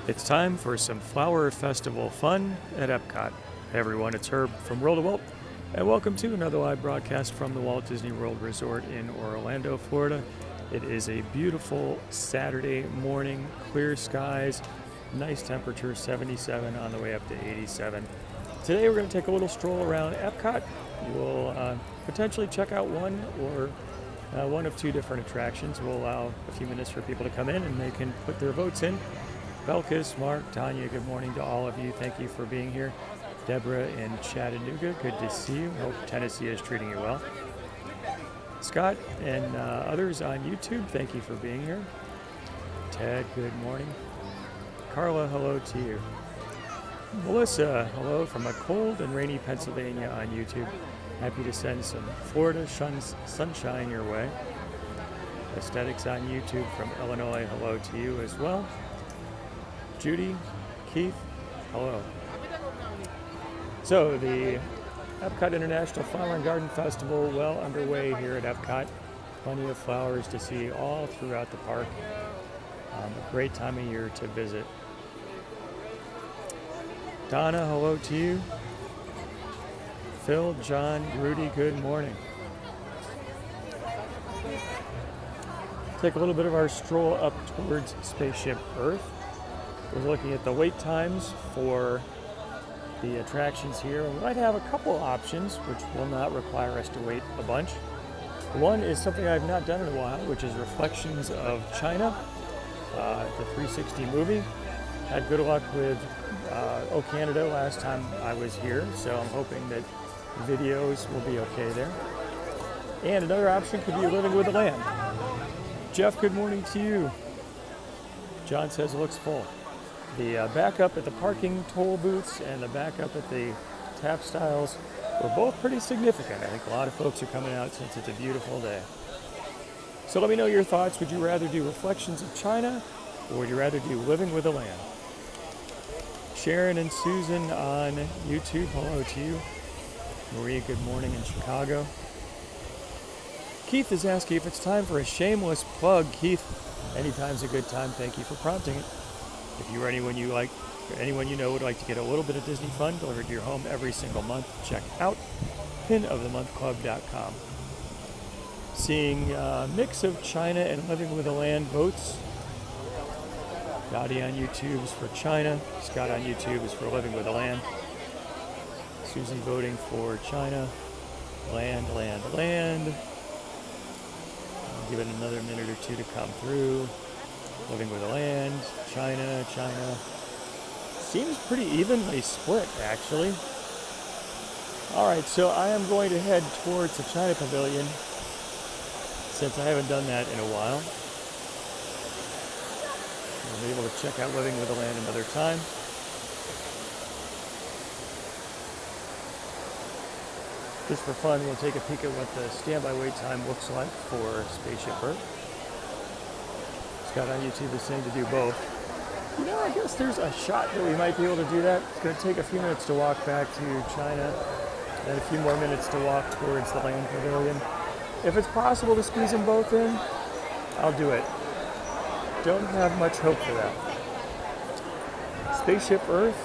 It's time for some Flower Festival fun at Epcot. Hey everyone, it's Herb from World of Walt, and welcome to another live broadcast from the Walt Disney World Resort in Orlando, Florida. It is a beautiful Saturday morning, clear skies, nice temperature, 77 on the way up to 87. Today we're going to take a little stroll around Epcot. We'll potentially check out one of two different attractions. We'll allow a few minutes for people to come in and they can put their votes in. Belkis, Mark, Tanya, good morning to all of you. Thank you for being here. Deborah in Chattanooga, good to see you. Hope Tennessee is treating you well. Scott and others on YouTube, thank you for being here. Ted, good morning. Carla, hello to you. Melissa, hello from a cold and rainy Pennsylvania on YouTube. Happy to send some Florida sunshine your way. Aesthetics on YouTube from Illinois, hello to you as well. Judy, Keith, hello. So the Epcot International Flower and Garden Festival well underway here at Epcot. Plenty of flowers to see all throughout the park. A great time of year to visit. Donna, hello to you. Phil, John, Rudy, good morning. Take a little bit of our stroll up towards Spaceship Earth. We're looking at the wait times for the attractions here. We might have a couple options which will not require us to wait a bunch. One is something I've not done in a while, which is Reflections of China, the 360 movie. Had good luck with O Canada last time I was here, so I'm hoping that videos will be okay there. And another option could be Living with the Land. Jeff, good morning to you. John says it looks full. The backup at the parking toll booths and the backup at the tap styles were both pretty significant. I think a lot of folks are coming out since it's a beautiful day. So let me know your thoughts. Would you rather do Reflections of China or would you rather do Living with the Land? Sharon and Susan on YouTube, hello to you. Maria, good morning in Chicago. Keith is asking if it's time for a shameless plug. Keith, anytime's a good time. Thank you for prompting it. If you or anyone you know would like to get a little bit of Disney fun delivered to your home every single month, check out pinofthemonthclub.com. Seeing a mix of China and Living with the Land votes. Dottie on YouTube is for China. Scott on YouTube is for Living with the Land. Susan voting for China. Land. I'll give it another minute or two to come through. Living with the Land, China. Seems pretty evenly split, actually. All right, so I am going to head towards the China Pavilion since I haven't done that in a while. I'll be able to check out Living with the Land another time. Just for fun, we'll take a peek at what the standby wait time looks like for Spaceship Earth. Scott on YouTube is saying to do both. You know, I guess there's a shot that we might be able to do that. It's going to take a few minutes to walk back to China, and a few more minutes to walk towards the Land Pavilion. If it's possible to squeeze them both in, I'll do it. Don't have much hope for that. Spaceship Earth,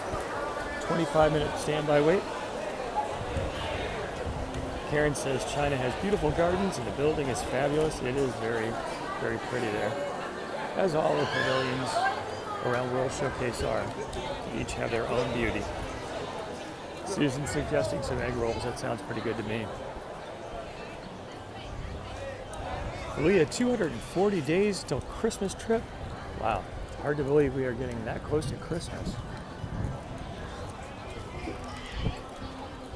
25-minute standby wait. Karen says China has beautiful gardens and the building is fabulous. It is very, very pretty there. As all the pavilions around World Showcase are. Each have their own beauty. Susan suggesting some egg rolls. That sounds pretty good to me. Leah, 240 days till Christmas trip. Wow, hard to believe we are getting that close to Christmas.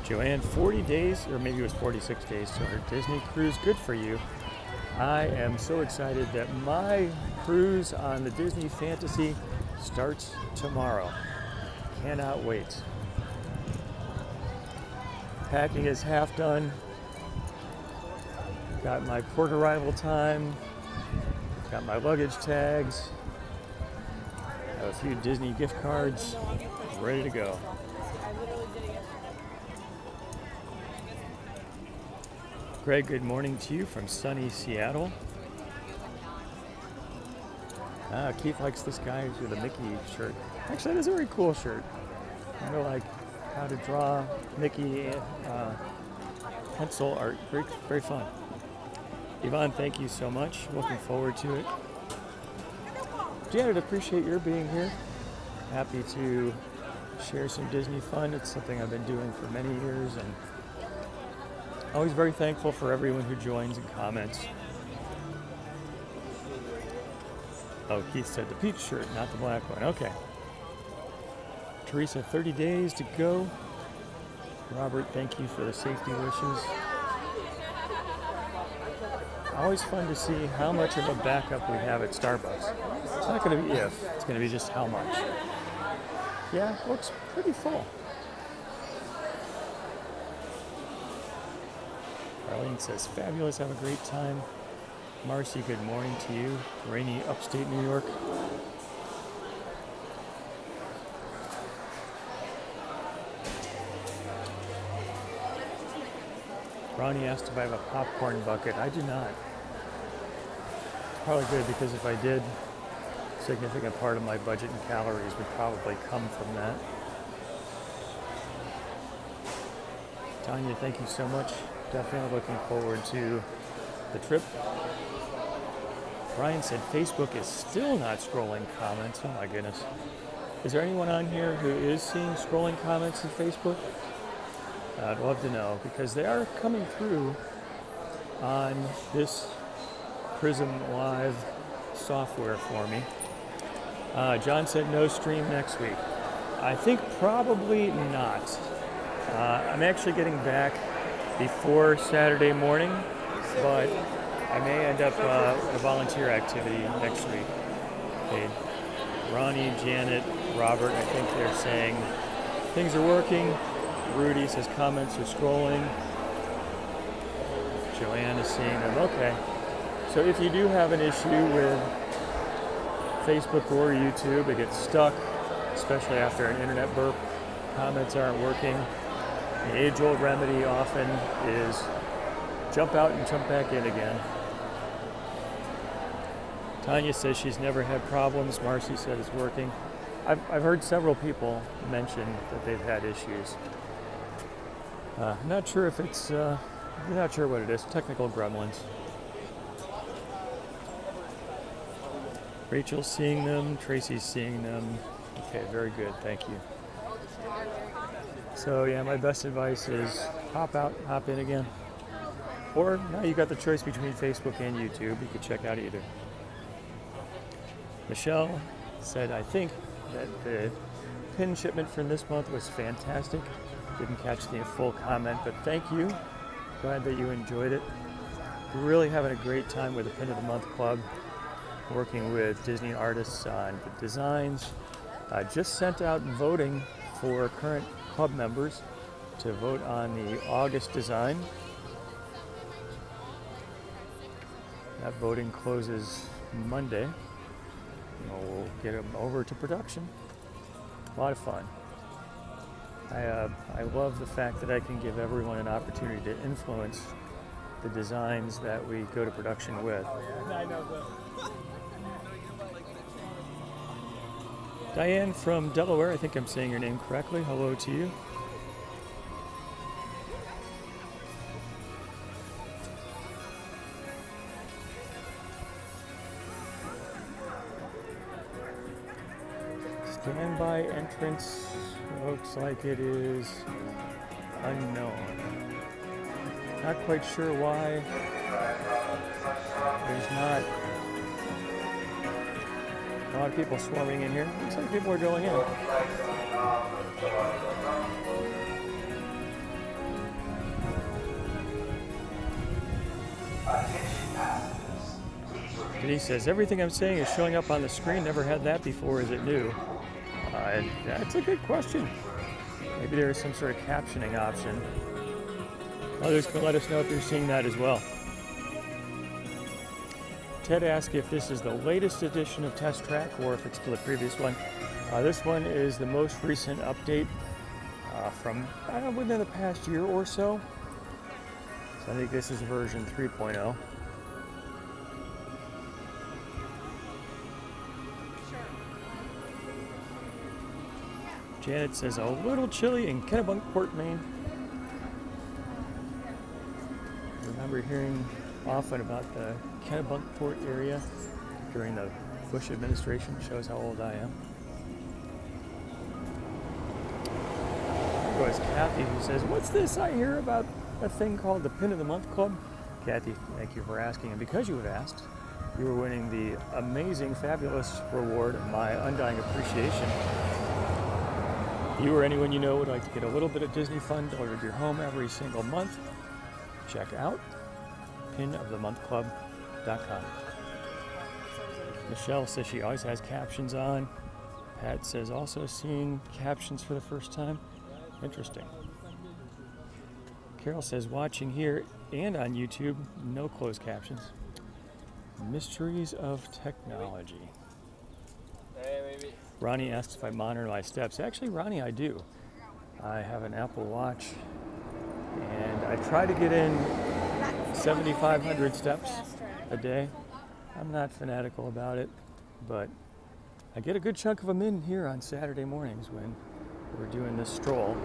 Joanne, 40 days, or maybe it was 46 days to her Disney cruise. Good for you. I am so excited that my cruise on the Disney Fantasy starts tomorrow. Cannot wait. Packing is half done. Got my port arrival time. Got my luggage tags. Have a few Disney gift cards. Ready to go. Greg, good morning to you from sunny Seattle. Keith likes this guy with a Mickey shirt. Actually, that is a very cool shirt. I know, like how to draw Mickey pencil art. Very, very fun. Yvonne, thank you so much. Looking forward to it. Janet, appreciate your being here. Happy to share some Disney fun. It's something I've been doing for many years, and always very thankful for everyone who joins and comments. Oh, Keith said the peach shirt, not the black one. Okay. Teresa, 30 days to go. Robert, thank you for the safety wishes. Always fun to see how much of a backup we have at Starbucks. It's not going to be if, it's going to be just how much. Yeah, looks pretty full. Arlene says, fabulous, have a great time. Marcy, good morning to you. Rainy upstate New York. Ronnie asked if I have a popcorn bucket. I do not. It's probably good, because if I did, a significant part of my budget and calories would probably come from that. Tanya, thank you so much. Definitely looking forward to the trip. Brian said Facebook is still not scrolling comments. Oh my goodness. Is there anyone on here who is seeing scrolling comments in Facebook? I'd love to know, because they are coming through on this Prism Live software for me. John said no stream next week. I think probably not. I'm actually getting back before Saturday morning, but I may end up a volunteer activity next week. Okay. Ronnie, Janet, Robert, I think they're saying things are working. Rudy says comments are scrolling. Joanne is seeing them. Okay. So if you do have an issue with Facebook or YouTube, it gets stuck, especially after an internet burp, comments aren't working. The age-old remedy often is jump out and jump back in again. Tanya says she's never had problems. Marcy said it's working. I've heard several people mention that they've had issues. Not sure if it's, not sure what it is. Technical gremlins. Rachel's seeing them. Tracy's seeing them. Okay, very good. Thank you. So yeah, my best advice is hop out, hop in again. Or now you got the choice between Facebook and YouTube. You could check out either. Michelle said, I think that the pin shipment from this month was fantastic. Didn't catch the full comment, but thank you. Glad that you enjoyed it. Really having a great time with the Pin of the Month Club, working with Disney artists on the designs. Just sent out voting for current club members to vote on the August design. That voting closes Monday. We'll get them over to production. A lot of fun. I love the fact that I can give everyone an opportunity to influence the designs that we go to production with. Diane from Delaware, I think I'm saying your name correctly. Hello to you. Standby entrance looks like it is unknown. Not quite sure why there's not a lot of people swarming in here. Looks like people are going in. Denise says, everything I'm saying is showing up on the screen. Never had that before. Is it new? That's a good question. Maybe there is some sort of captioning option. Others can let us know if you're seeing that as well. Ted asked if this is the latest edition of Test Track or if it's the previous one. This one is the most recent update from within the past year or so. So I think this is version 3.0. Janet says a little chilly in Kennebunkport, Maine. I remember hearing often about the Kennebunkport area during the Bush administration. Shows how old I am. There goes Kathy, who says, "What's this I hear about a thing called the Pin of the Month Club?" Kathy, thank you for asking. And because you have asked, you are winning the amazing, fabulous reward of my undying appreciation. If you or anyone you know would like to get a little bit of Disney fun delivered to your home every single month, check out pinofthemonthclub.com. Michelle says she always has captions on. Pat says also seeing captions for the first time. Interesting. Carol says watching here and on YouTube, no closed captions. Mysteries of technology. Ronnie asks if I monitor my steps. Actually, Ronnie, I do. I have an Apple Watch, and I try to get in 7,500 steps a day. I'm not fanatical about it, but I get a good chunk of them in here on Saturday mornings when we're doing this stroll.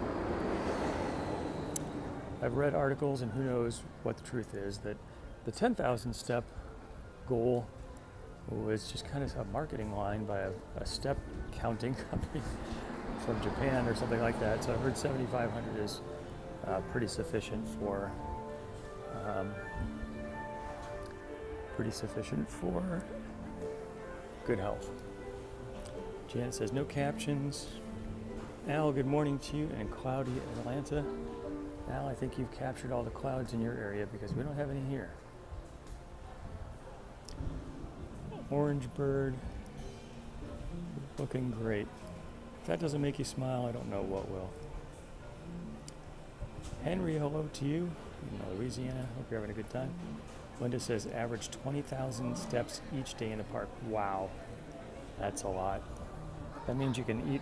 I've read articles, and who knows what the truth is, that the 10,000 step goal was just kind of a marketing line by a step counting company from Japan or something like that. So I've heard 7,500 is pretty sufficient for good health. Janet says no captions. Al, good morning to you in cloudy Atlanta. Al, I think you've captured all the clouds in your area because we don't have any here. Orange bird, looking great. If that doesn't make you smile, I don't know what will. Henry, hello to you in Louisiana. Hope you're having a good time. Linda says average 20,000 steps each day in the park. Wow, that's a lot. That means you can eat,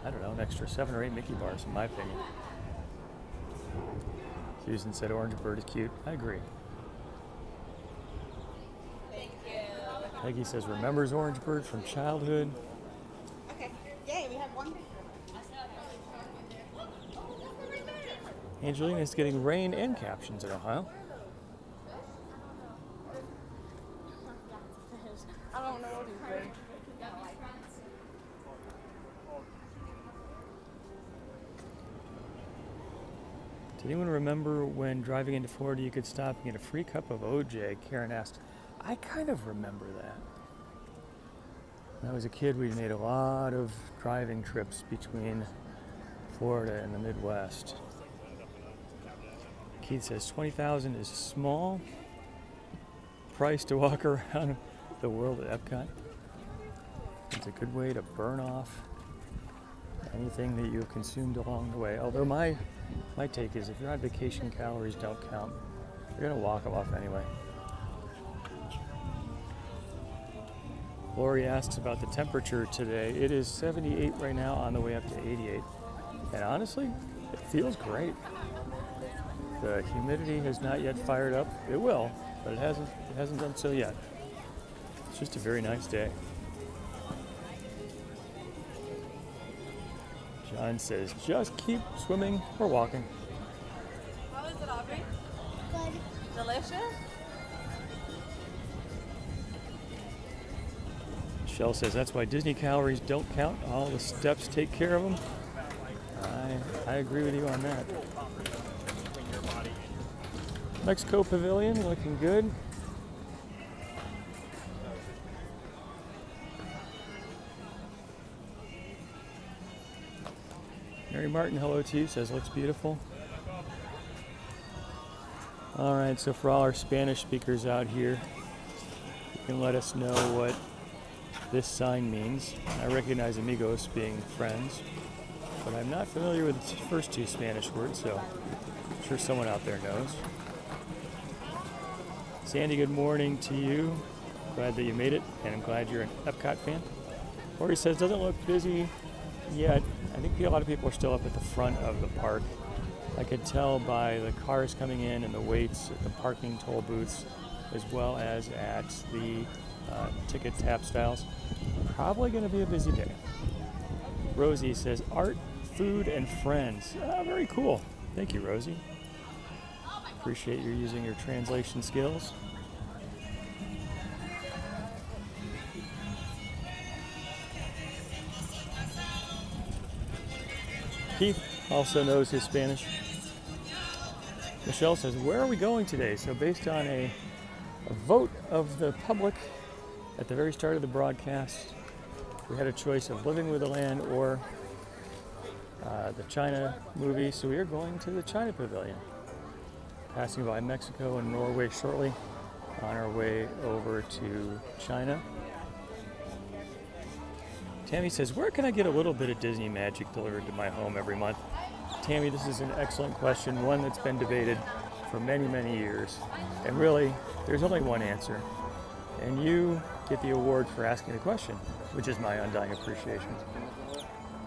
I don't know, an extra 7 or 8 Mickey bars, in my opinion. Susan said orange bird is cute. I agree. Thank you. Peggy says remembers orange bird from childhood. Okay. Yay, we have one. Angelina is getting rain and captions in Ohio. I don't know what he's doing. Did anyone remember when driving into Florida you could stop and get a free cup of OJ? Karen asked. I kind of remember that. When I was a kid, we made a lot of driving trips between Florida and the Midwest. Keith says 20,000 is small price to walk around the world at Epcot. It's a good way to burn off anything that you've consumed along the way. Although my take is if you're on vacation, calories don't count. You're gonna walk them off anyway. Lori asks about the temperature today. It is 78 right now, on the way up to 88. And honestly, it feels great. The humidity has not yet fired up. It will, but it hasn't done so yet. It's just a very nice day. John says, just keep swimming or walking. How is it, Aubrey? Good. Delicious? Michelle says, that's why Disney calories don't count. All the steps take care of them. I agree with you on that. Mexico Pavilion looking good. Mary Martin, hello to you, says looks beautiful. All right, so for all our Spanish speakers out here, you can let us know what this sign means. I recognize amigos being friends, but I'm not familiar with the first two Spanish words, so I'm sure someone out there knows. Sandy, good morning to you. Glad that you made it, and I'm glad you're an Epcot fan. Lori says, doesn't look busy yet. I think a lot of people are still up at the front of the park. I could tell by the cars coming in and the waits at the parking toll booths, as well as at the ticket tap styles. Probably going to be a busy day. Rosie says, art, food, and friends. Very cool. Thank you, Rosie. Appreciate you using your translation skills. Keith also knows his Spanish. Michelle says, where are we going today? So based on a vote of the public at the very start of the broadcast, we had a choice of Living with the Land or the China movie. So we are going to the China Pavilion, passing by Mexico and Norway shortly on our way over to China. Tammy says, where can I get a little bit of Disney magic delivered to my home every month? Tammy, this is an excellent question, one that's been debated for many, many years. And really, there's only one answer. And you get the award for asking the question, which is my undying appreciation.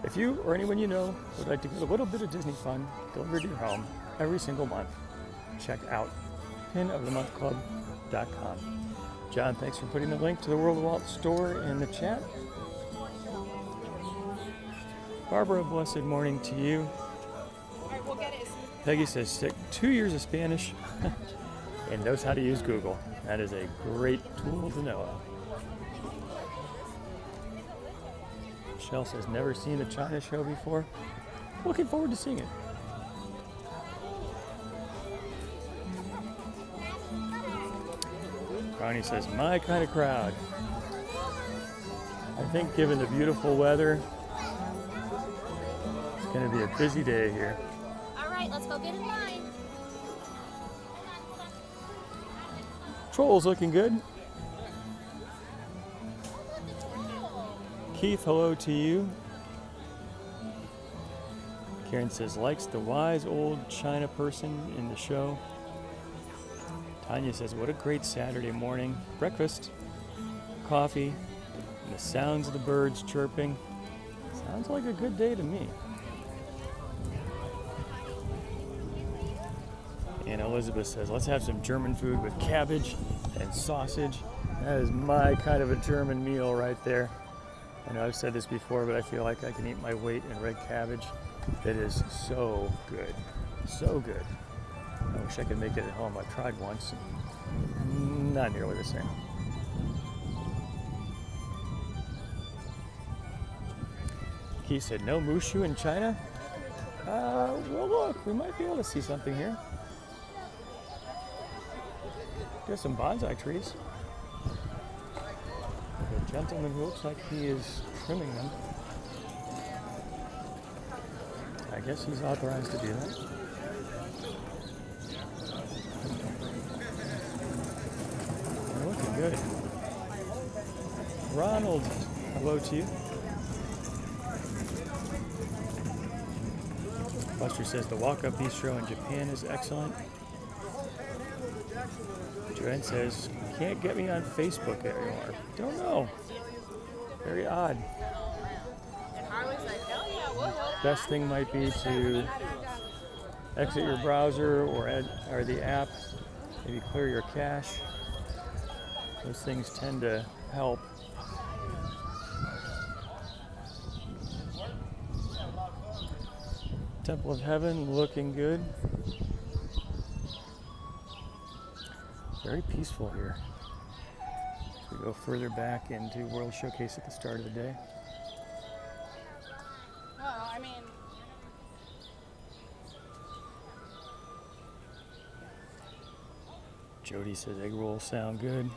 If you or anyone you know would like to get a little bit of Disney fun delivered to your home every single month, check out pinofthemonthclub.com. John, thanks for putting the link to the World of Walt store in the chat. Barbara, blessed morning to you. All right, we'll get it. Peggy says, stick 2 years of Spanish and knows how to use Google. That is a great tool to know of. Michelle says, never seen the China show before. Looking forward to seeing it. Ronnie says, my kind of crowd. I think given the beautiful weather, it's going to be a busy day here. All right, let's go get in line. Troll's looking good. Keith, hello to you. Karen says, likes the wise old China person in the show. Tanya says, what a great Saturday morning. Breakfast, coffee, and the sounds of the birds chirping. Sounds like a good day to me. And Elizabeth says, let's have some German food with cabbage and sausage. That is my kind of a German meal right there. I know I've said this before, but I feel like I can eat my weight in red cabbage. It is so good. So good. I wish I could make it at home. I've tried once. Not nearly the same. Keith said, no mushu in China? Well, look, we might be able to see something here. There's some bonsai trees. A gentleman who looks like he is trimming them. I guess he's authorized to do that. They're looking good. Ronald, hello to you. Buster says the walk-up bistro in Japan is excellent. Joanne says, can't get me on Facebook anymore. Don't know. Very odd. Best thing might be to exit your browser or the app, maybe clear your cache. Those things tend to help. Temple of Heaven looking good. Very peaceful here. As we go further back into World Showcase at the start of the day. Well, I mean, Jody says egg rolls sound good.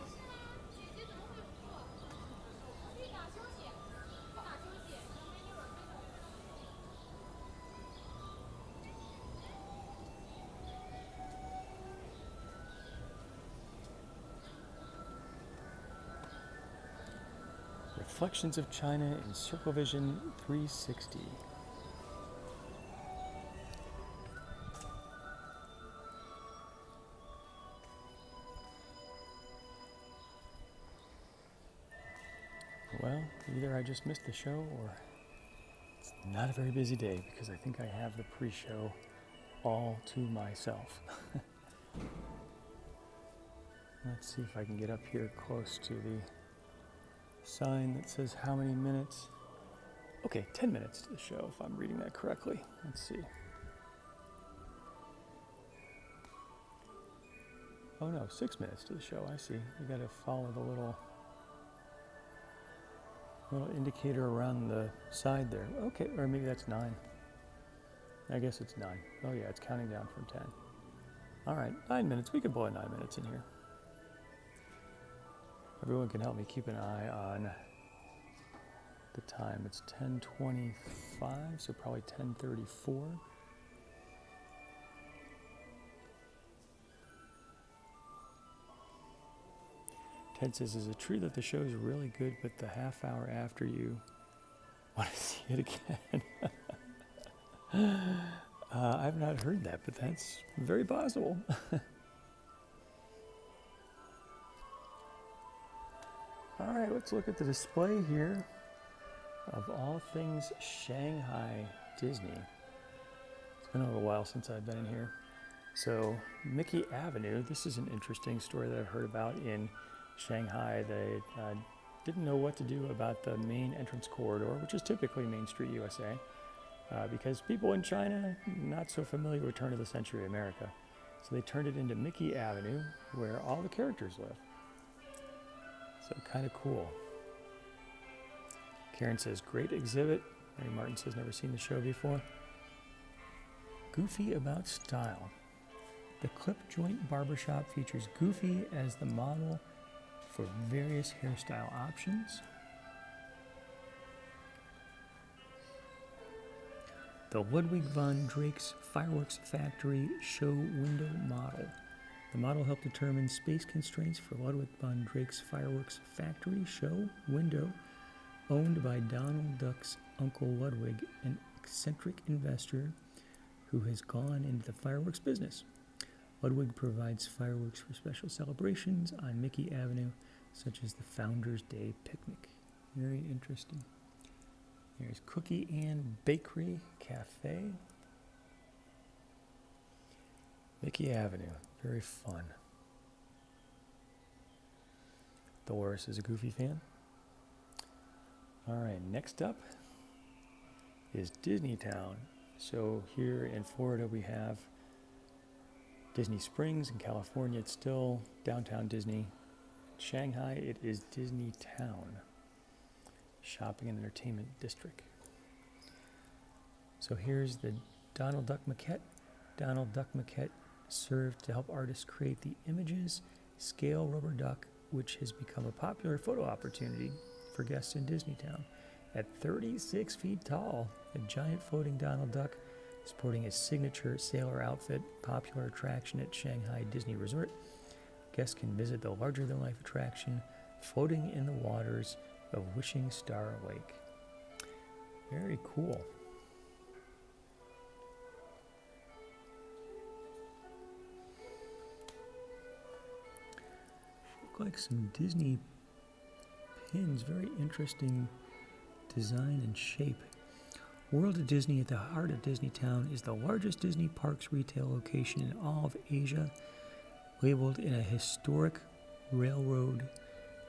Reflections of China in Circle Vision 360. Well, either I just missed the show or it's not a very busy day because I think I have the pre-show all to myself. Let's see if I can get up here close to the sign that says how many minutes Okay, 10 minutes to the show, if I'm reading that correctly. Let's see. Oh no, 6 minutes to the show. I see. You got to follow the little indicator around the side there. Okay, or maybe that's 9. I guess it's 9. Oh yeah, it's counting down from 10. All right, 9 minutes. We could blow 9 minutes in here. Everyone can help me keep an eye on the time. It's 10:25, so probably 10:34. Ted says, is it true that the show is really good, but the half hour after you want to see it again? I've not heard that, but that's very possible. All right, let's look at the display here of all things Shanghai Disney. It's been a little while since I've been in here. So Mickey Avenue, this is an interesting story that I've heard about in Shanghai. They didn't know what to do about the main entrance corridor, which is typically Main Street USA, because people in China not so familiar with turn of the century America. So they turned it into Mickey Avenue, where all the characters live. So kind of cool. Karen says, great exhibit. Mary Martin says, never seen the show before. Goofy about style. The Clip Joint Barbershop features Goofy as the model for various hairstyle options. The Ludwig von Drake's Fireworks Factory show window model. The model helped determine space constraints for Ludwig von Drake's Fireworks Factory show window, owned by Donald Duck's Uncle Ludwig, an eccentric investor who has gone into the fireworks business. Ludwig provides fireworks for special celebrations on Mickey Avenue, such as the Founders Day picnic. Very interesting. There's Cookie and Bakery Cafe. Mickey Avenue, very fun. Dolores is a Goofy fan. All right, next up is Disney Town. So here in Florida we have Disney Springs. In California it's still downtown Disney. Shanghai it is Disney Town, shopping and entertainment district. So here's the Donald Duck maquette. Donald Duck maquette served to help artists create the images, scale rubber duck, which has become a popular photo opportunity for guests in Disney Town. At 36 feet tall, a giant floating Donald Duck sporting his signature sailor outfit, popular attraction at Shanghai Disney Resort. Guests can visit the larger-than-life attraction floating in the waters of Wishing Star Lake. Very cool. Look like some Disney pins, very interesting design and shape. World of Disney at the heart of Disney Town is the largest Disney Parks retail location in all of Asia, labeled in a historic railroad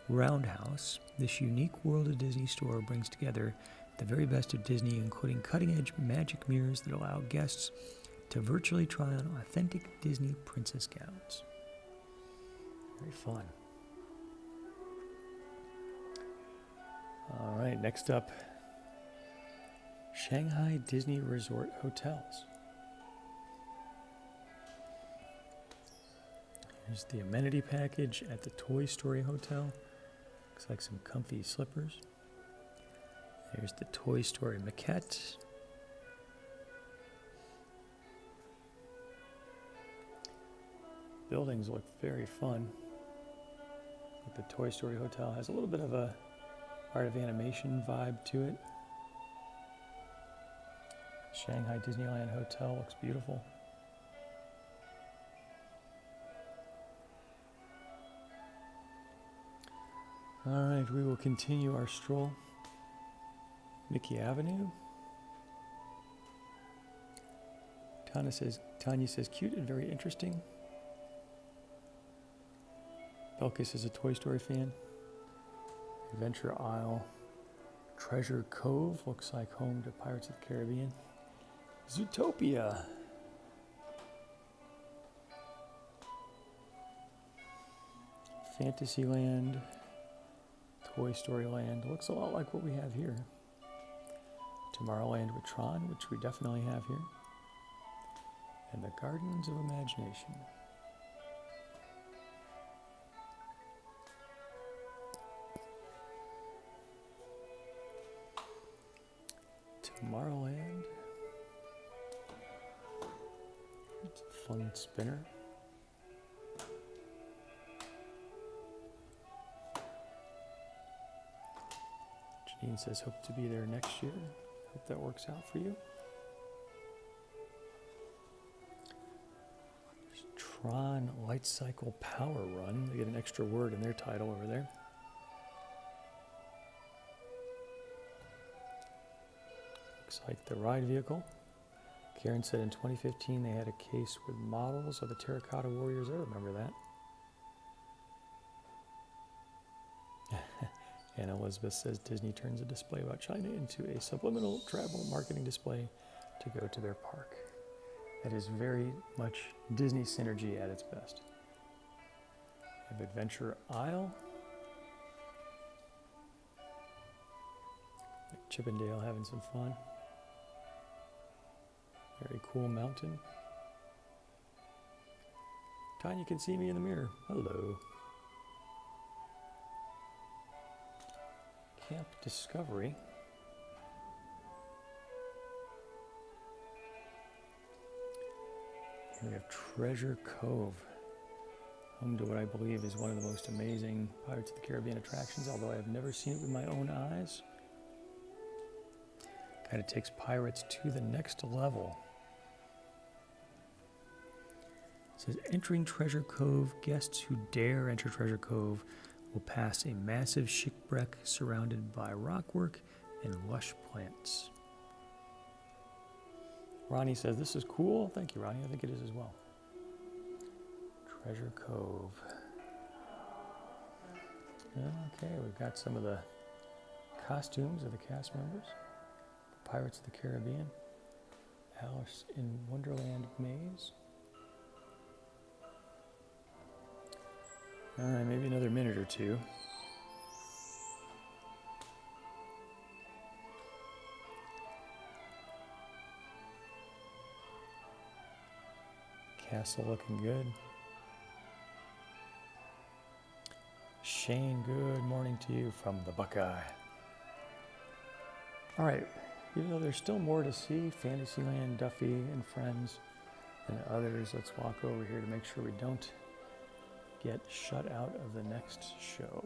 roundhouse. This unique World of Disney store brings together the very best of Disney, including cutting-edge magic mirrors that allow guests to virtually try on authentic Disney princess gowns. Very fun. All right, next up, Shanghai Disney Resort Hotels. Here's the amenity package at the Toy Story Hotel. Looks like some comfy slippers. There's the Toy Story maquette. Buildings look very fun. The Toy Story Hotel has a little bit of a Art of Animation vibe to it. Shanghai Disneyland Hotel looks beautiful. All right, we will continue our stroll. Mickey Avenue. Tanya says cute and very interesting. Belkis is a Toy Story fan. Adventure Isle, Treasure Cove looks like home to Pirates of the Caribbean. Zootopia. Fantasyland. Toy Story Land. Looks a lot like what we have here. Tomorrowland with Tron, which we definitely have here. And the Gardens of Imagination. Tomorrowland. It's a fun spinner. Janine says, hope to be there next year. Hope that works out for you. There's Tron Light Cycle Power Run. They get an extra word in their title over there. Looks like the ride vehicle. Karen said in 2015 they had a case with models of the Terracotta Warriors. I remember that. And Elizabeth says Disney turns a display about China into a subliminal travel marketing display to go to their park. That is very much Disney synergy at its best. We have Adventure Isle. Chippendale having some fun. Very cool mountain. Tanya can see me in the mirror. Hello. Camp Discovery. Here we have Treasure Cove, home to what I believe is one of the most amazing Pirates of the Caribbean attractions, although I have never seen it with my own eyes. Kind of takes pirates to the next level. It says, entering Treasure Cove, guests who dare enter Treasure Cove will pass a massive shipwreck surrounded by rockwork and lush plants. Ronnie says, this is cool. Thank you, Ronnie. I think it is as well. Treasure Cove. Okay, we've got some of the costumes of the cast members. Pirates of the Caribbean. Alice in Wonderland Maze. Maybe another minute or two. Castle looking good. Shane, good morning to you from the Buckeye. All right, even though there's still more to see, Fantasyland, Duffy and Friends, and others, let's walk over here to make sure we don't get shut out of the next show.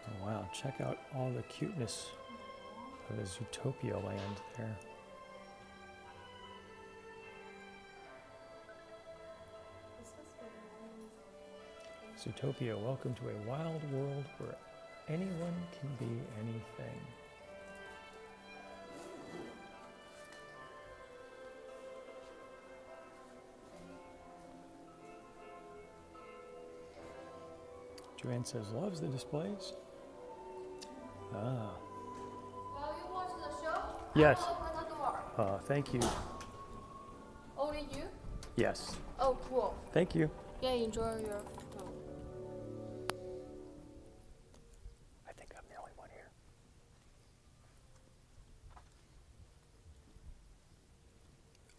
Oh, wow, check out all the cuteness of the Zootopia land there. Zootopia, welcome to a wild world where anyone can be anything. Joanne says, loves the displays. Ah. While you watch the show, Yes. I will open the door. Thank you. Only you? Yes. Oh, cool. Thank you. Yeah, enjoy your photo. I think I'm the only one here.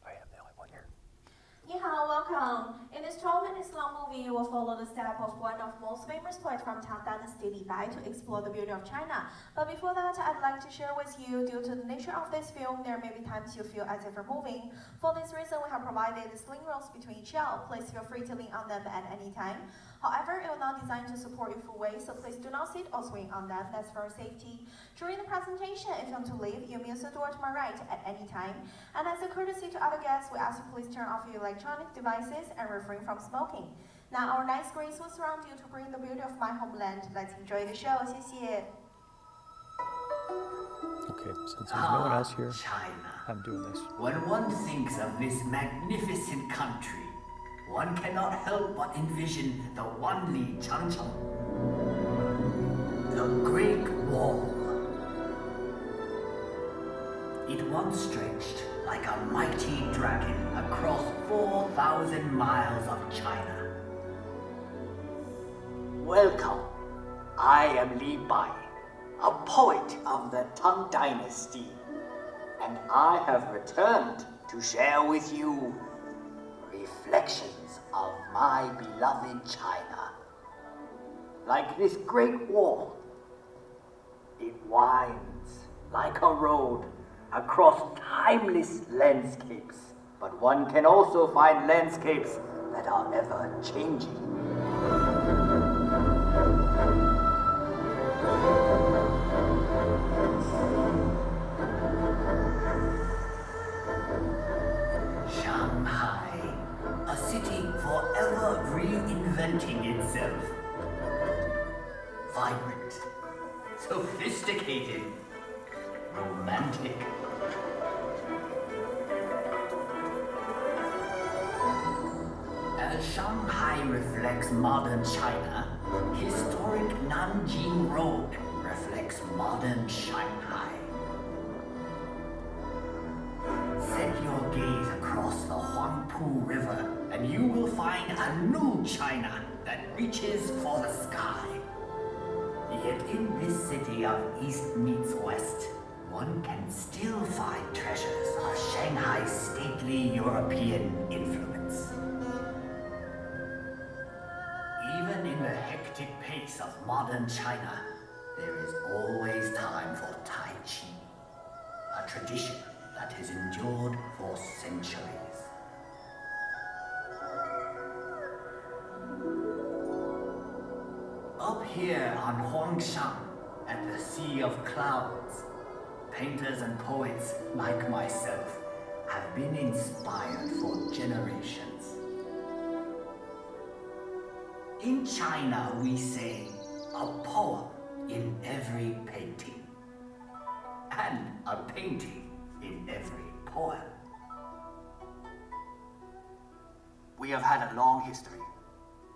I am the only one here. 你好, welcome. In this 12-minute long movie, you will follow the step of one of most famous poets from Tang Dynasty Li Bai to explore the beauty of China. But before that, I'd like to share with you, due to the nature of this film, there may be times you feel as if you're moving. For this reason, we have provided sling rails between each shell. Please feel free to lean on them at any time. However, it will not designed to support you full weight, so please do not sit or swing on them. That's for safety. During the presentation, if you want to leave, you may use the door to my right at any time. And as a courtesy to other guests, we ask you please turn off your electronic devices and refrain from smoking. Now, our nice screens will surround you to bring the beauty of my homeland. Let's enjoy the show. 谢谢. Okay, since there's no one else here, China. I'm doing this. When one thinks of this magnificent country, one cannot help but envision the Wanli Changcheng, the Great Wall. It once stretched like a mighty dragon across 4,000 miles of China. Welcome. I am Li Bai, a poet of the Tang Dynasty, and I have returned to share with you reflections of my beloved China. Like this great wall, it winds like a road across timeless landscapes. But one can also find landscapes that are ever changing. Shanghai, a city forever reinventing itself. Vibrant, sophisticated, romantic. As Shanghai reflects modern China, historic Nanjing Road reflects modern Shanghai. Set your gaze across the Huangpu River and you will find a new China that reaches for the sky. Yet in this city of East meets West, one can still find treasures of Shanghai's stately European influence. Even in the hectic pace of modern China, there is always time for Tai Chi, a tradition that has endured for centuries. Up here on Huangshan, at the Sea of Clouds, painters and poets like myself have been inspired for generations. In China, we say a poem in every painting, and a painting in every poem. We have had a long history.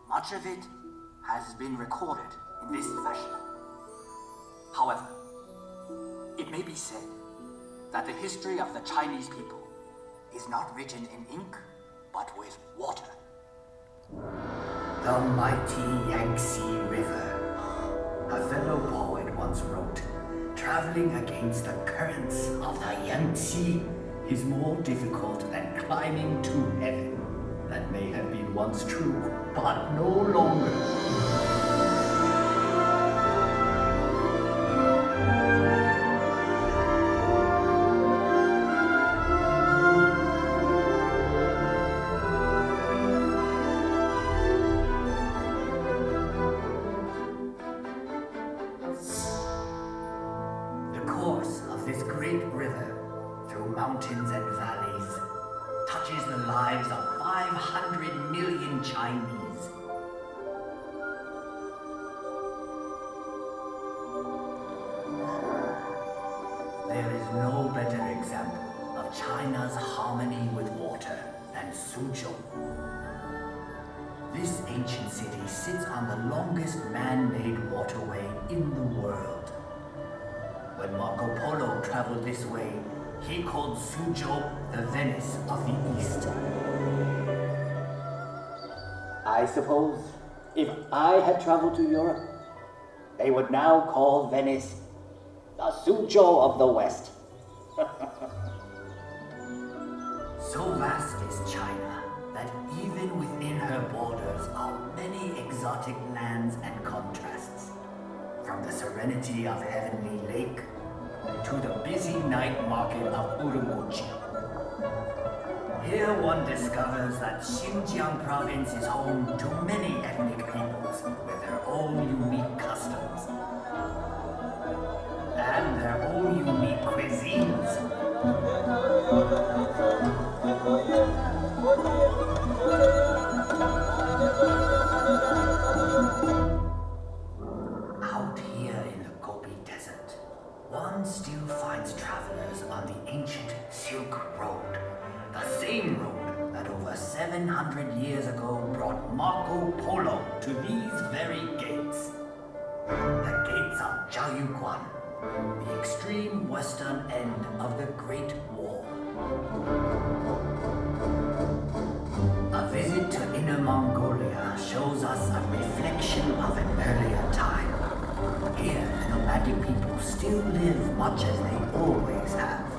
Much of it has been recorded in this fashion. However, it may be said that the history of the Chinese people is not written in ink, but with water. The mighty Yangtze River, a fellow poet once wrote, traveling against the currents of the Yangtze is more difficult than climbing to heaven. That may have been once true, but no longer. The course of this great river, through mountains and valleys, touches the lives of 500 million Chinese. There is no better example of China's harmony with water than Suzhou. This ancient city sits on the longest man-made waterway in the world. When Marco Polo traveled this way, he called Suzhou the Venice of the East. I suppose if I had traveled to Europe, they would now call Venice the Suzhou of the West. So vast is China that even within her borders are many exotic lands and contrasts. From the serenity of Heavenly Lake to the busy night market of Urumqi. Here one discovers that Xinjiang province is home to many ethnic peoples with their own unique customs and their own unique cuisines. Out here in the Gobi Desert, one still finds travelers on the ancient Silk Road, the same road that over 700 400 years ago brought Marco Polo to these very gates. The gates of Jiaoyuguan, the extreme western end of the Great Wall. A visit to Inner Mongolia shows us a reflection of an earlier time. Here, the nomadic people still live much as they always have.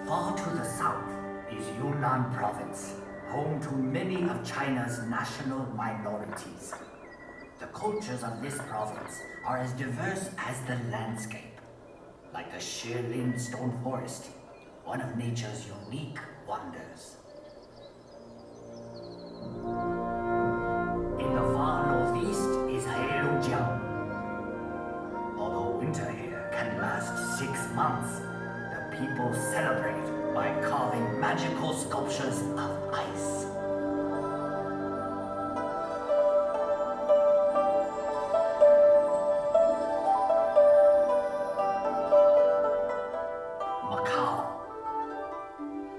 Far to the south is Yunnan province, home to many of China's national minorities. The cultures of this province are as diverse as the landscape, like the Shilin stone forest, one of nature's unique wonders. In the far northeast is Heilongjiang. Although winter here can last 6 months, the people celebrate by carving magical sculptures of ice.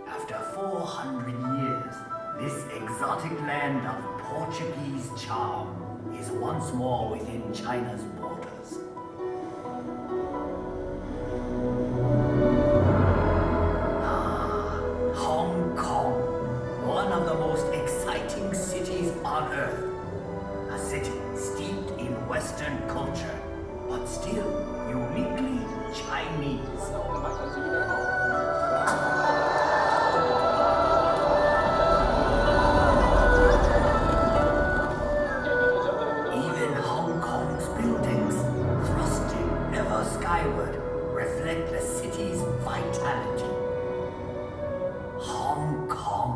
After 400 years, this exotic land of Portuguese charm is once more within China's borders. Hong Kong, one of the most exciting cities on earth. A city steeped in Western culture, but still uniquely Chinese. Even Hong Kong's buildings, thrusting ever skyward, reflect the city's vitality. Hong Kong,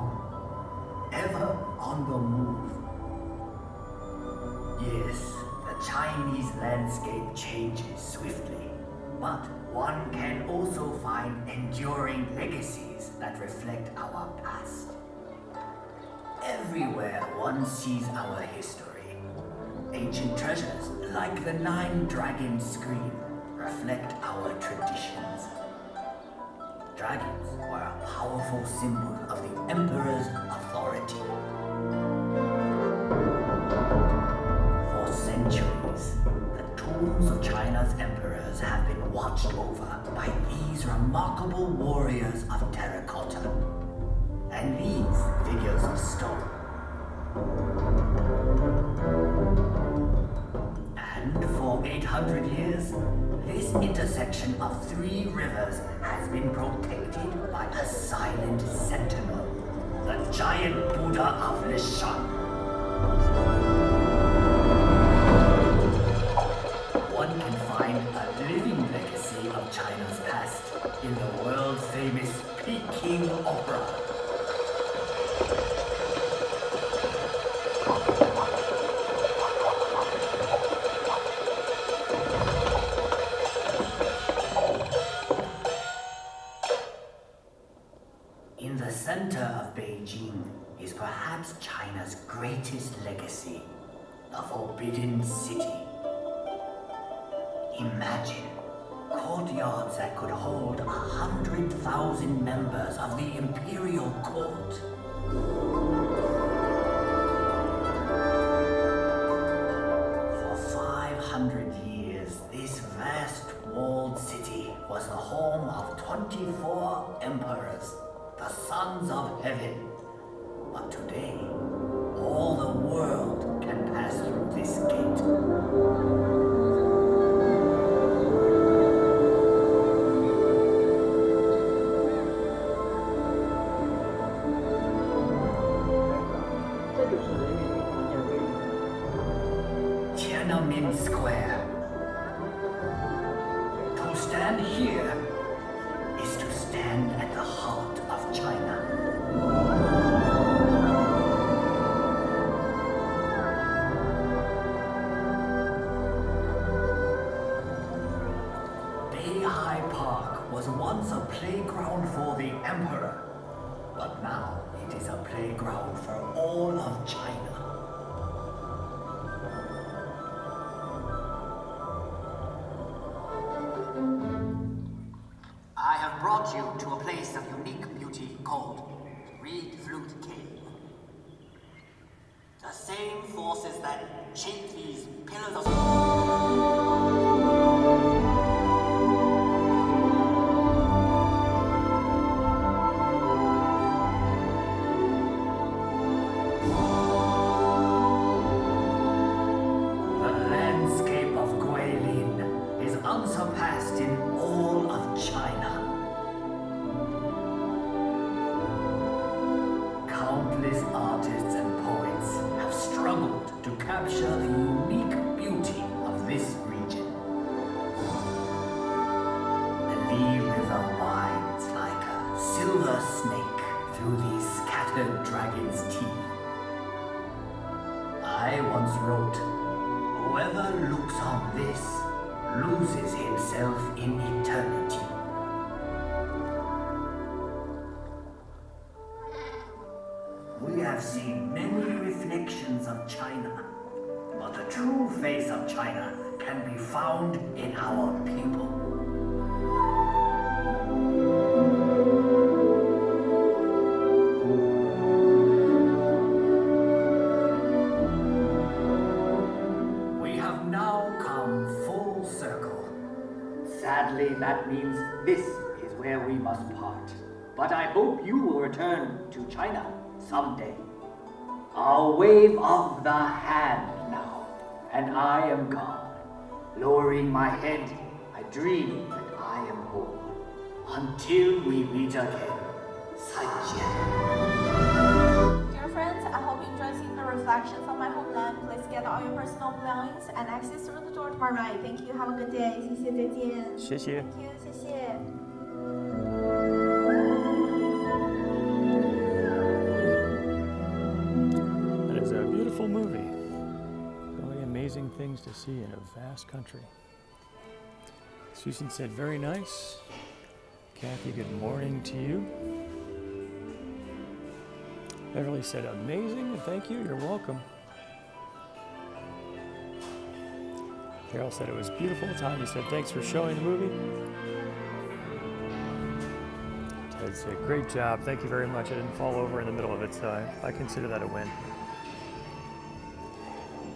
ever on the move. Yes, the Chinese landscape changes swiftly, but one can also find enduring legacies that reflect our past. Everywhere one sees our history. Ancient treasures, like the 9 Dragons screen, reflect our traditions. Dragons were a powerful symbol of the emperor's authority. For centuries, the tombs of China's emperors have been watched over by these remarkable warriors of terracotta and these figures of stone. And for 800 years, this intersection of 3 rivers has been protected by a silent sentinel, the giant Buddha of Lishan. One can find a living legacy of China's past in the world-famous Peking Opera. In the center of Beijing is perhaps China's greatest legacy, the Forbidden City. Imagine courtyards that could hold 100,000 members of the imperial court. For 500 years, this vast walled city was the home of 24 emperors, the sons of heaven. But today, all the world can pass through this gate. Tiananmen Square. To stand here is to stand at the heart of China. Beihai Park was once a playground for the emperor, but now it is a playground for all of China. I have brought you to a place of unique beauty called Reed Flute Cave. The same forces that shape these pillars of... unsurpassed in all of China. Countless artists and poets have struggled to capture the unique beauty of this region. The Li River winds like a silver snake through these scattered dragons' teeth. I once wrote, "Whoever looks on this loses himself in eternity." We have seen many reflections of China, but the true face of China can be found in our people. We have now come full circle. Sadly, that means this is where we must part. But I hope you will return to China someday. I'll wave of the hand now, and I am gone. Lowering my head, I dream that I am home. Until we meet again. 再见. Dear friends, I hope you enjoy seeing the reflections of my homeland. Please get all your personal belongings and exit through the door to my right. Thank you. Have a good day. 谢谢，再见。谢谢。 Thank you. 谢谢。That is a beautiful movie. So many amazing things to see in a vast country. Susan said, very nice. Kathy, good morning to you. Beverly said, amazing, and thank you, you're welcome. Carol said it was beautiful. Tanya said, thanks for showing the movie. Ted said, great job, thank you very much. I didn't fall over in the middle of it, so I consider that a win.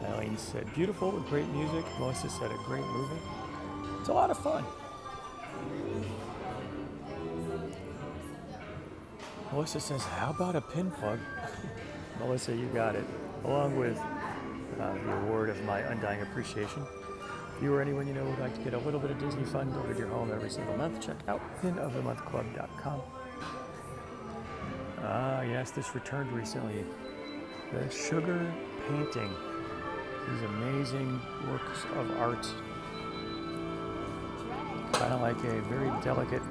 Eileen said, beautiful with great music. Melissa said, a great movie. It's a lot of fun. Melissa says, how about a pin plug? Melissa, you got it. Along with the award of my undying appreciation. If you or anyone you know would like to get a little bit of Disney fun delivered to your home every single month, check out pinofthemonthclub.com. Ah, yes, this returned recently. The Sugar Painting. These amazing works of art. Kind of like a very delicate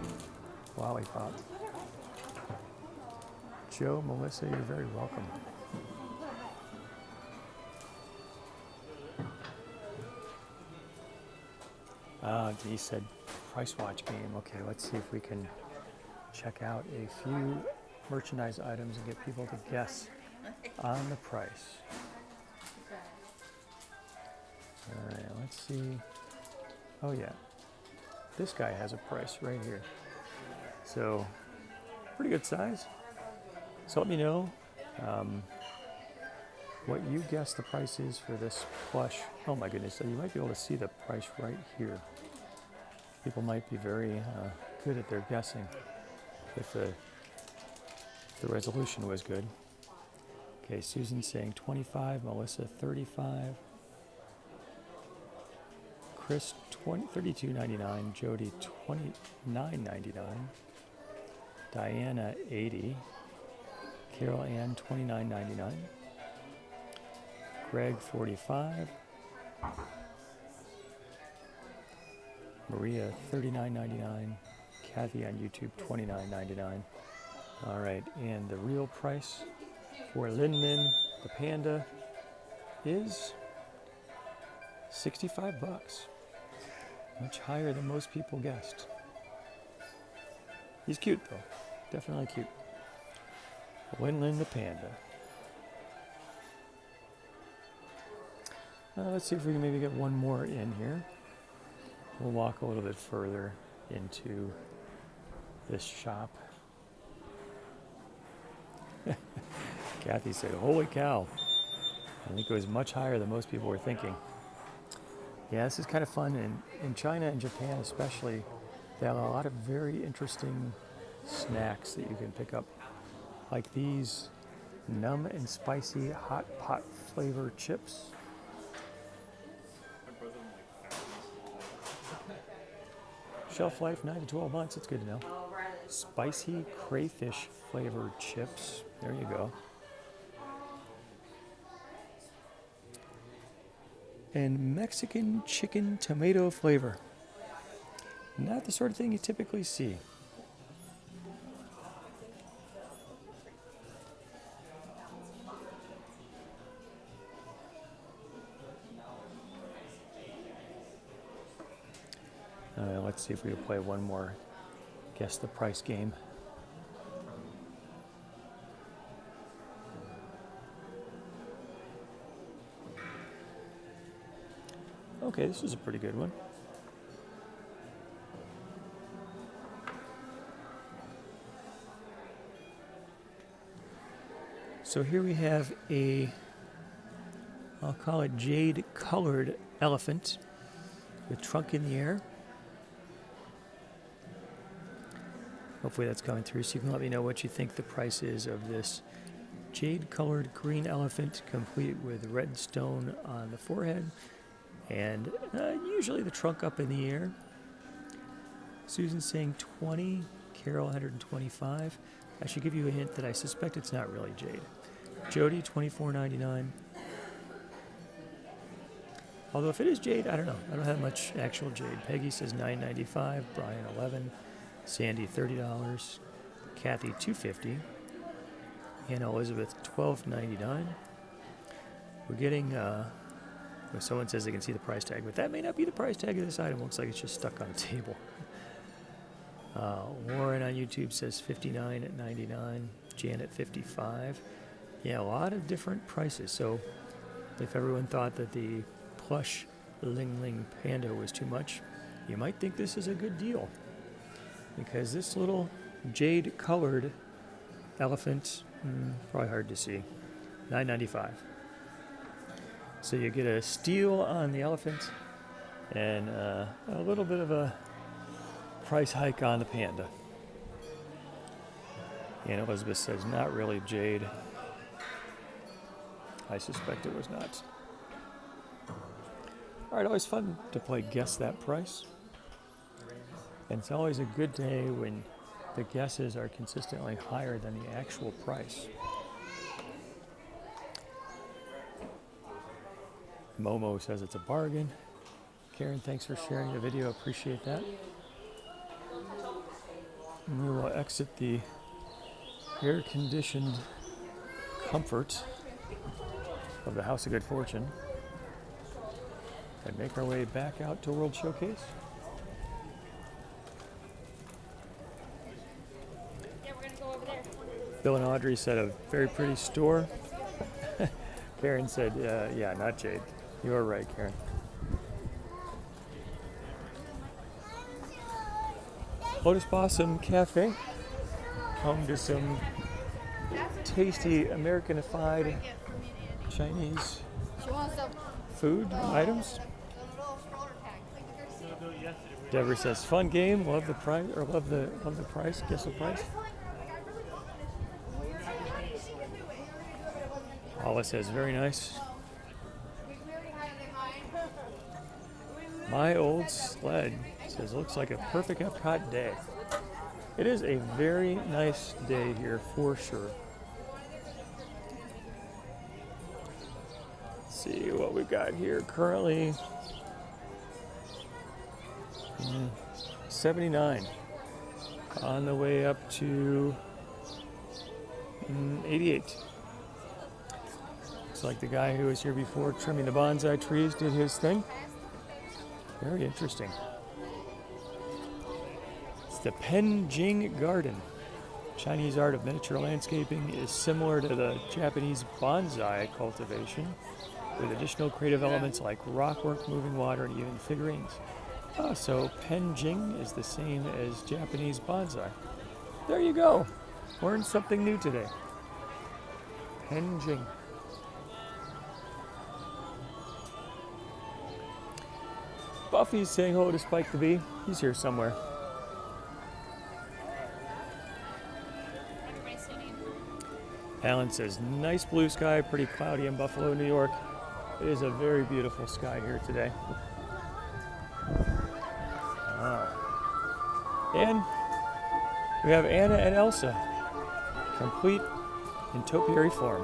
lollipop. Joe, Melissa, you're very welcome. He said price watch game. Okay, let's see if we can check out a few merchandise items and get people to guess on the price. All right, let's see. Oh yeah, this guy has a price right here. So, pretty good size. So let me know what you guess the price is for this plush. Oh my goodness, so you might be able to see the price right here. People might be very good at their guessing if the resolution was good. Okay, Susan's saying 25, Melissa 35, Chris 32.99, Jody 29.99, Diana 80, Carol Ann 29.99, Greg 45, Maria $39.99, Kathy on YouTube $29.99. All right, and the real price for Lin Min, the panda, is $65. Much higher than most people guessed. He's cute though, definitely cute. Winlin the panda. Let's see if we can maybe get one more in here. We'll walk a little bit further into this shop. Kathy said, holy cow. I think it was much higher than most people were thinking. Yeah, this is kind of fun. In China and Japan especially, they have a lot of very interesting snacks that you can pick up. Like these numb and spicy hot pot flavor chips. Shelf life 9 to 12 months, it's good to know. Spicy crayfish flavored chips. There you go. And Mexican chicken tomato flavor. Not the sort of thing you typically see. Let's see if we can play one more guess the price game. Okay, this is a pretty good one. So here we have I'll call it jade colored elephant with trunk in the air. Hopefully that's coming through, so you can let me know what you think the price is of this jade colored green elephant, complete with red stone on the forehead and usually the trunk up in the air. Susan's saying 20, Carol 125. I should give you a hint that I suspect it's not really jade. Jody $24.99. Although if it is jade, I don't know. I don't have much actual jade. Peggy says $9.95. Brian $11. Sandy $30. Kathy $2.50. Anna Elizabeth $12.99. We're getting. Someone says they can see the price tag, but that may not be the price tag of this item. Looks like it's just stuck on a table. Warren on YouTube says $59.99. Janet $55. Yeah, a lot of different prices. So if everyone thought that the plush Ling Ling Panda was too much, you might think this is a good deal. Because this little jade colored elephant, probably hard to see, $9.95. So you get a steal on the elephant and a little bit of a price hike on the panda. And Elizabeth says not really jade. I suspect it was not. All right, always fun to play Guess That Price. And it's always a good day when the guesses are consistently higher than the actual price. Momo says it's a bargain. Karen, thanks for sharing the video. Appreciate that. And we will exit the air-conditioned comfort of the House of Good Fortune and make our way back out to World Showcase. Yeah, we're gonna go over there. Bill and Audrey said a very pretty store. Karen said, yeah, not jade. You are right, Karen. Lotus Blossom Cafe, home to some tasty Americanified Chinese food items. Deborah says, fun game, love the price, or love the price, guess the price. Paula says, very nice. My Old Sled says, looks like a perfect Epcot day. It is a very nice day here for sure. Let's see what we've got here. Currently, 79. On the way up to 88. Looks like the guy who was here before trimming the bonsai trees did his thing. Very interesting. It's the Penjing Garden. Chinese art of miniature landscaping is similar to the Japanese bonsai cultivation, with additional creative elements like rockwork, moving water, and even figurines. Oh, so Penjing is the same as Japanese bonsai. There you go. Learned something new today. Penjing. Buffy's saying hello to Spike the Bee. He's here somewhere. Alan says, nice blue sky, pretty cloudy in Buffalo, New York. It is a very beautiful sky here today. Wow. And we have Anna and Elsa, complete in topiary form.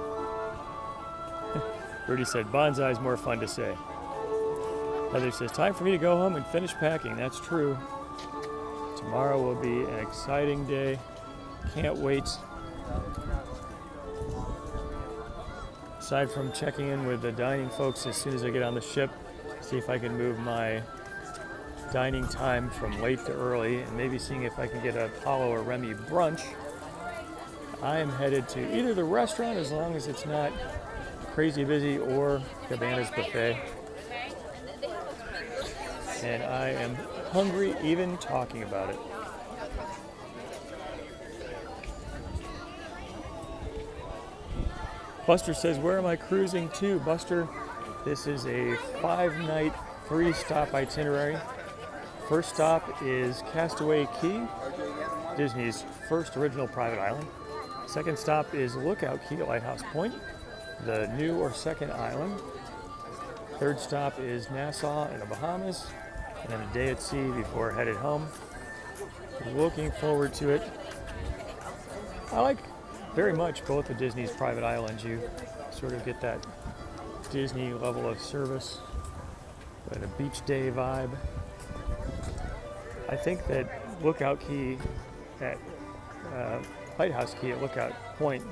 Rudy said, bonsai is more fun to say. Heather says, time for me to go home and finish packing. That's true. Tomorrow will be an exciting day. Can't wait. Aside from checking in with the dining folks as soon as I get on the ship, see if I can move my dining time from late to early, and maybe seeing if I can get a Apollo or Remy brunch, I am headed to either the restaurant, as long as it's not crazy busy, or Cabana's buffet. And I am hungry even talking about it. Buster says, where am I cruising to? Buster, this is a 5-night, 3-stop itinerary. First stop is Castaway Cay, Disney's first original private island. Second stop is Lookout Cay at Lighthouse Point, the new or second island. Third stop is Nassau in the Bahamas, and then a day at sea before headed home. Looking forward to it. I like very much both of Disney's private islands. You sort of get that Disney level of service and a beach day vibe. I think that Lookout Cay at Lighthouse Cay at Lookout Point,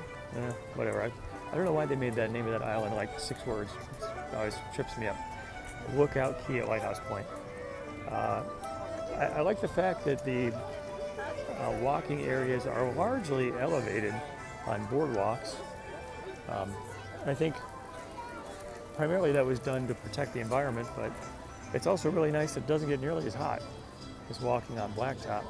whatever. I don't know why they made that name of that island like 6 words. It always trips me up. Lookout Cay at Lighthouse Point. I like the fact that the walking areas are largely elevated on boardwalks. I think primarily that was done to protect the environment, but it's also really nice that it doesn't get nearly as hot as walking on blacktop.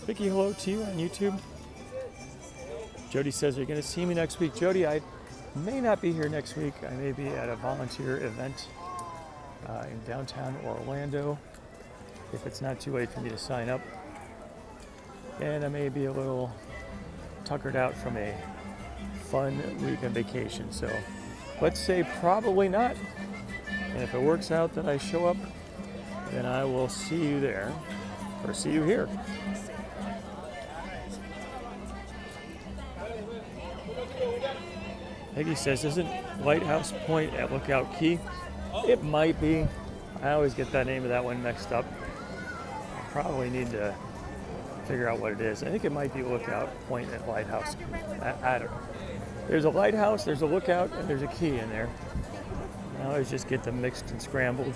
Vicky, hello to you on YouTube. Jody says, are you going to see me next week? Jody, I may not be here next week. I may be at a volunteer event in downtown Orlando, if it's not too late for me to sign up. And I may be a little tuckered out from a fun weekend vacation. So let's say probably not. And if it works out that I show up, then I will see you there, or see you here. Peggy says, isn't Lighthouse Point at Lookout Cay? It might be. I always get that name of that one mixed up. I probably need to figure out what it is. I think it might be Lookout Point at Lighthouse. I don't know. There's a lighthouse, there's a lookout, and there's a key in there. I always just get them mixed and scrambled.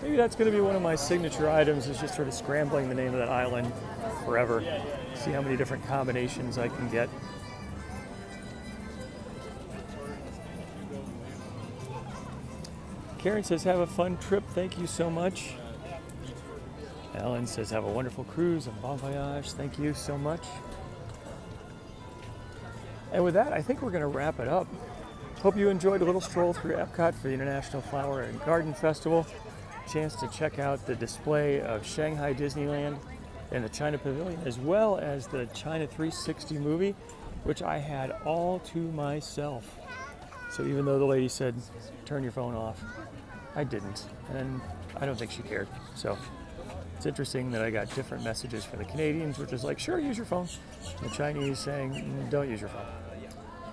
Maybe that's going to be one of my signature items, is just sort of scrambling the name of that island forever. See how many different combinations I can get. Karen says, have a fun trip. Thank you so much. Alan says, have a wonderful cruise and bon voyage. Thank you so much. And with that, I think we're going to wrap it up. Hope you enjoyed a little stroll through Epcot for the International Flower and Garden Festival. Chance to check out the display of Shanghai Disneyland and the China Pavilion, as well as the China 360 movie, which I had all to myself. So even though the lady said, turn your phone off, I didn't. And I don't think she cared. So it's interesting that I got different messages from the Canadians, which is like, sure, use your phone. And the Chinese saying, don't use your phone.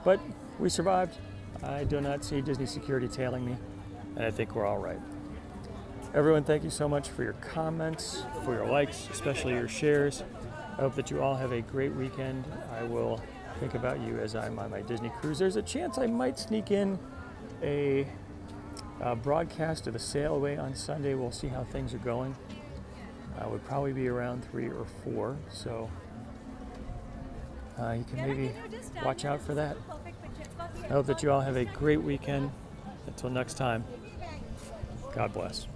But we survived. I do not see Disney security tailing me, and I think we're all right. Everyone, thank you so much for your comments, for your likes, especially your shares. I hope that you all have a great weekend. I will think about you as I'm on my Disney cruise. There's a chance I might sneak in a broadcast of the sail away on Sunday. We'll see how things are going. would probably be around 3 or 4, so you can maybe watch out for that. I hope that you all have a great weekend. Until next time, God bless.